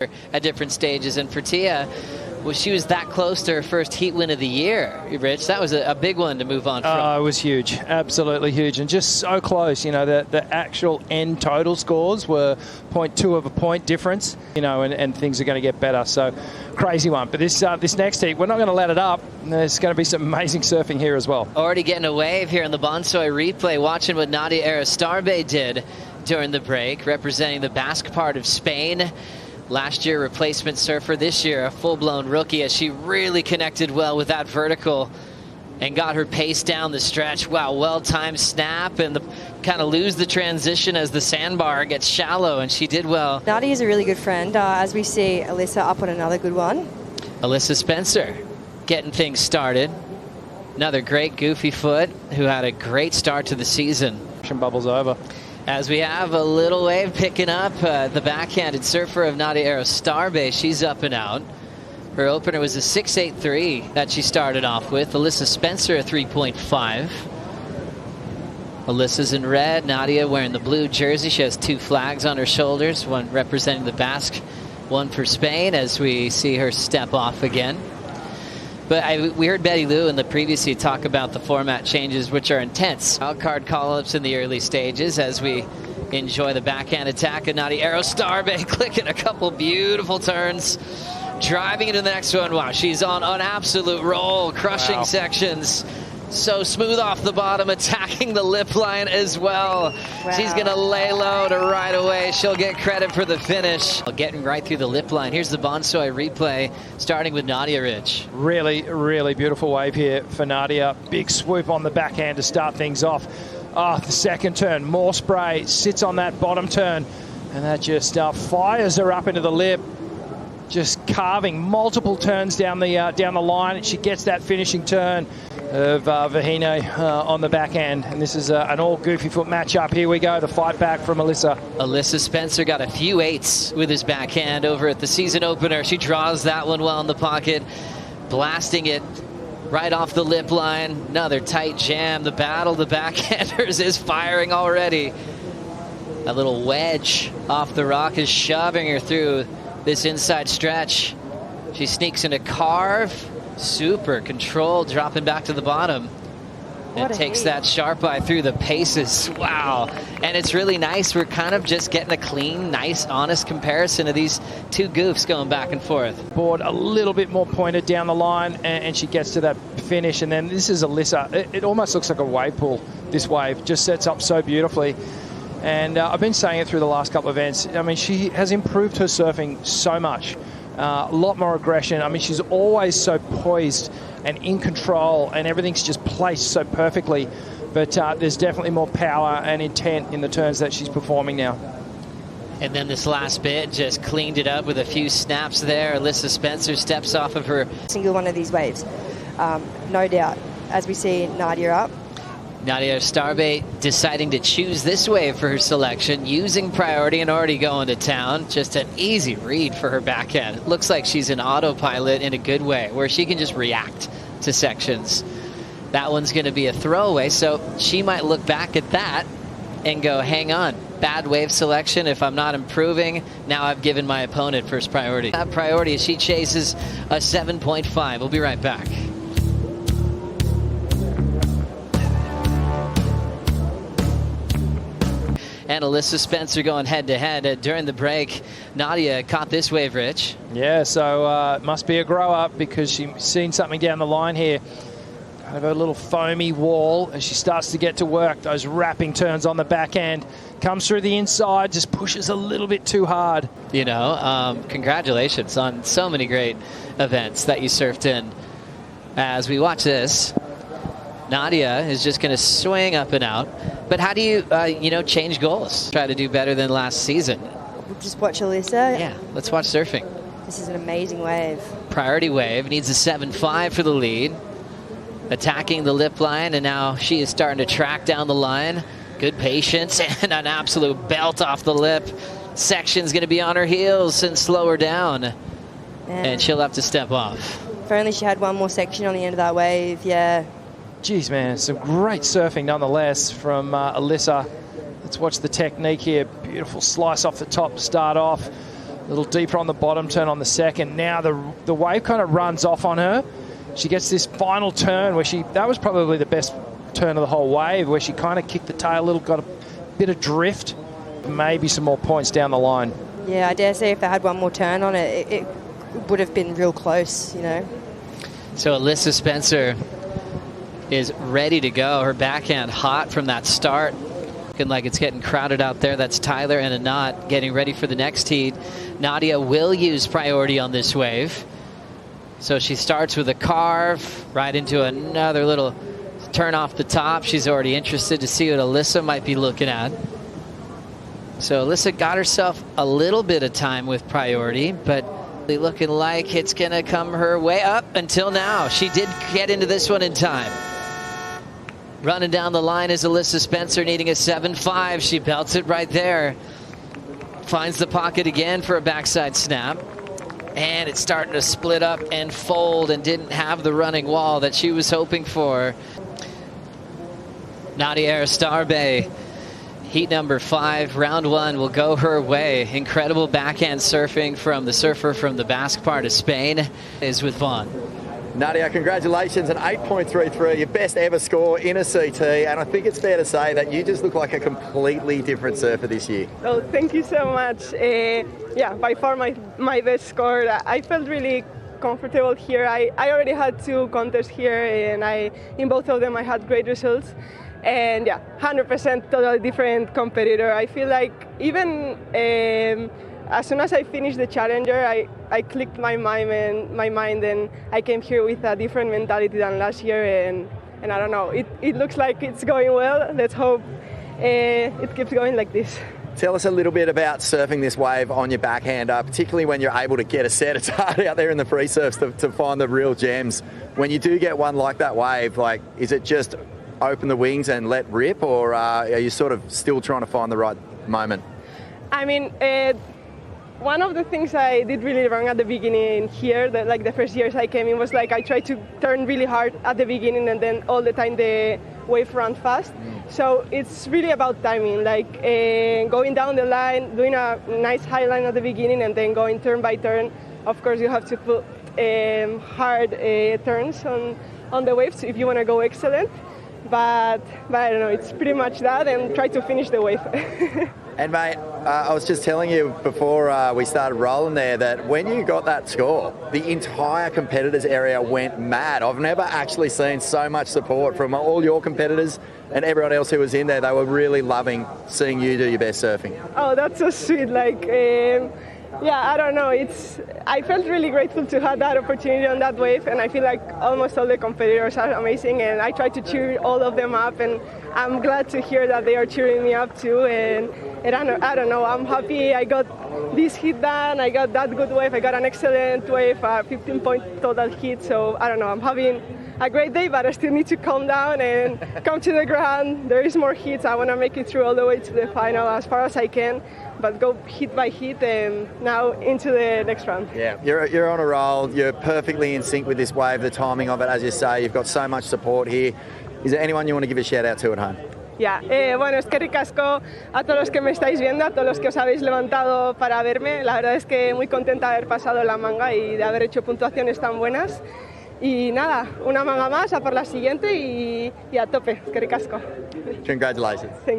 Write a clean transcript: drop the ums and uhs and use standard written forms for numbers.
at different stages. And for Tia, well, she was that close to her first heat win of the year, Rich. That was a big one to move on from. Oh, it was huge. Absolutely huge. And just so close. You know, the actual end total scores were 0.2 of a point difference, you know, and things are going to get better. So crazy one. But this next heat, we're not going to let it up. There's going to be some amazing surfing here as well. Already getting a wave here in the Bonsoy replay, watching what Nadia Erostarbe did during the break, representing the Basque part of Spain. Last year, replacement surfer. This year, a full-blown rookie, as she really connected well with that vertical and got her pace down the stretch. Wow, well-timed snap, and kind of lose the transition as the sandbar gets shallow, and she did well. Nadia is a really good friend, as we see Alyssa up on another good one. Alyssa Spencer getting things started. Another great goofy foot who had a great start to the season. Bubbles over. As we have a little wave picking up, the backhanded surfer of Nadia Erostarbe, she's up and out. Her opener was a 6.83 that she started off with. Alyssa Spencer, a 3.5. Alyssa's in red, Nadia wearing the blue jersey. She has two flags on her shoulders, one representing the Basque, one for Spain, as we see her step off again. But we heard Betty Lou in the previous heat talk about the format changes, which are intense. Wildcard call-ups in the early stages as we enjoy the backhand attack of Nadia Erostarbe, clicking a couple beautiful turns, driving into the next one. Wow, she's on an absolute roll, crushing sections. So smooth off the bottom, attacking the lip line as well. Wow. She's going to lay low to right away. She'll get credit for the finish. Getting right through the lip line. Here's the Bonsoy replay, starting with Nadia, Rich. Really, really beautiful wave here for Nadia. Big swoop on the backhand to start things off. The second turn, more spray, sits on that bottom turn, and that just fires her up into the lip. Just carving multiple turns down the line, and she gets that finishing turn of Vahine on the backhand. And this is an all goofy foot matchup. Here we go, the fight back from Alyssa. Alyssa Spencer got a few eights with his backhand over at the season opener. She draws that one well in the pocket, blasting it right off the lip line. Another tight jam. The battle, the backhanders is firing already. A little wedge off the rock is shoving her through this inside stretch. She sneaks in a carve. Super controlled, dropping back to the bottom. And takes that sharp eye through the paces. Wow. And it's really nice. We're kind of just getting a clean, nice, honest comparison of these two goofs going back and forth. Board a little bit more pointed down the line, and she gets to that finish. And then this is Alyssa. It almost looks like a wave pool, this wave. Just sets up so beautifully. And I've been saying it through the last couple of events. I mean, she has improved her surfing so much. A lot more aggression. I mean, she's always so poised and in control, and everything's just placed so perfectly. But there's definitely more power and intent in the turns that she's performing now. And then this last bit just cleaned it up with a few snaps there. Alyssa Spencer steps off of her. Single one of these waves, no doubt, as we see Nadia up. Nadia Erostarbe deciding to choose this wave for her selection, using priority and already going to town. Just an easy read for her backhand. It looks like she's an autopilot in a good way, where she can just react to sections. That one's going to be a throwaway, so she might look back at that and go, hang on, bad wave selection. If I'm not improving, now I've given my opponent first priority. That priority as she chases a 7.5. We'll be right back. And Alyssa Spencer going head-to-head during the break. Nadia caught this wave, Rich. Yeah, so it must be a grow-up, because she's seen something down the line here. Kind of a little foamy wall as she starts to get to work. Those wrapping turns on the backhand. Comes through the inside, just pushes a little bit too hard. You know, congratulations on so many great events that you surfed in. As we watch this, Nadia is just going to swing up and out. But how do you, change goals? Try to do better than last season. Just watch Alyssa. Yeah, let's watch surfing. This is an amazing wave. Priority wave, needs a 7.5 for the lead. Attacking the lip line, and now she is starting to track down the line. Good patience and an absolute belt off the lip. Section's going to be on her heels and slow her down. And she'll have to step off. If only she had one more section on the end of that wave, yeah. Geez, man, some great surfing nonetheless from Alyssa. Let's watch the technique here. Beautiful slice off the top to start off. little deeper on the bottom turn on the second. Now the wave kind of runs off on her. She gets this final turn where that was probably the best turn of the whole wave, where she kind of kicked the tail a little, got a bit of drift, maybe some more points down the line. Yeah, I dare say if they had one more turn on it, it would have been real close, you know. So A.Spencer is ready to go. Her backhand hot from that start. Looking like it's getting crowded out there. That's Tyler and Anat getting ready for the next heat. Nadia will use priority on this wave. So she starts with a carve right into another little turn off the top. She's already interested to see what Alyssa might be looking at. So Alyssa got herself a little bit of time with priority, but looking like it's going to come her way up until now. She did get into this one in time. Running down the line is A.Spencer, needing a 7.5. She belts it right there. Finds the pocket again for a backside snap. And it's starting to split up and fold, and didn't have the running wall that she was hoping for. Nadia Erostarbe, heat number 5, round 1 will go her way. Incredible backhand surfing from the surfer from the Basque part of Spain is with Vaughn. Nadia, congratulations, an 8.33, your best ever score in a CT, and I think it's fair to say that you just look like a completely different surfer this year. Oh, thank you so much. Yeah, by far my best score. I felt really comfortable here. I already had 2 contests here, and in both of them I had great results. And yeah, 100% totally different competitor. I feel like even as soon as I finished the Challenger, I clicked my mind and I came here with a different mentality than last year, and I don't know, it looks like it's going well. Let's hope it keeps going like this. Tell us a little bit about surfing this wave on your backhander, particularly when you're able to get a set. It's hard out there in the free surfs to find the real gems. When you do get one like that wave, like, is it just open the wings and let rip, or are you sort of still trying to find the right moment? I mean, one of the things I did really wrong at the beginning here, like the first years I came in, was like I tried to turn really hard at the beginning, and then all the time the wave ran fast. So it's really about timing, like going down the line, doing a nice high line at the beginning, and then going turn by turn. Of course, you have to put hard turns on the waves if you want to go excellent. But I don't know, it's pretty much that, and try to finish the wave. And mate, I was just telling you before we started rolling there that when you got that score, the entire competitors area went mad. I've never actually seen so much support from all your competitors and everyone else who was in there. They were really loving seeing you do your best surfing. Oh, that's so sweet. Like, yeah, I don't know. I felt really grateful to have that opportunity on that wave, and I feel like almost all the competitors are amazing, and I try to cheer all of them up, and I'm glad to hear that they are cheering me up too. And I don't know, I'm happy I got this hit done, I got that good wave, I got an excellent wave, 15-point total hit, so I don't know, I'm having a great day, but I still need to calm down and come to the ground. There is more hits, I want to make it through all the way to the final as far as I can, but go hit by hit and now into the next round. Yeah, you're on a roll, you're perfectly in sync with this wave, the timing of it, as you say, you've got so much support here. Is there anyone you want to give a shout out to at home? Ya, bueno, es que ricasco a todos los que me estáis viendo, a todos los que os habéis levantado para verme. La verdad es que muy contenta de haber pasado la manga y de haber hecho puntuaciones tan buenas. Y nada, una manga más, a por la siguiente y a tope. Es que ricasco. Congratulations. Thank you.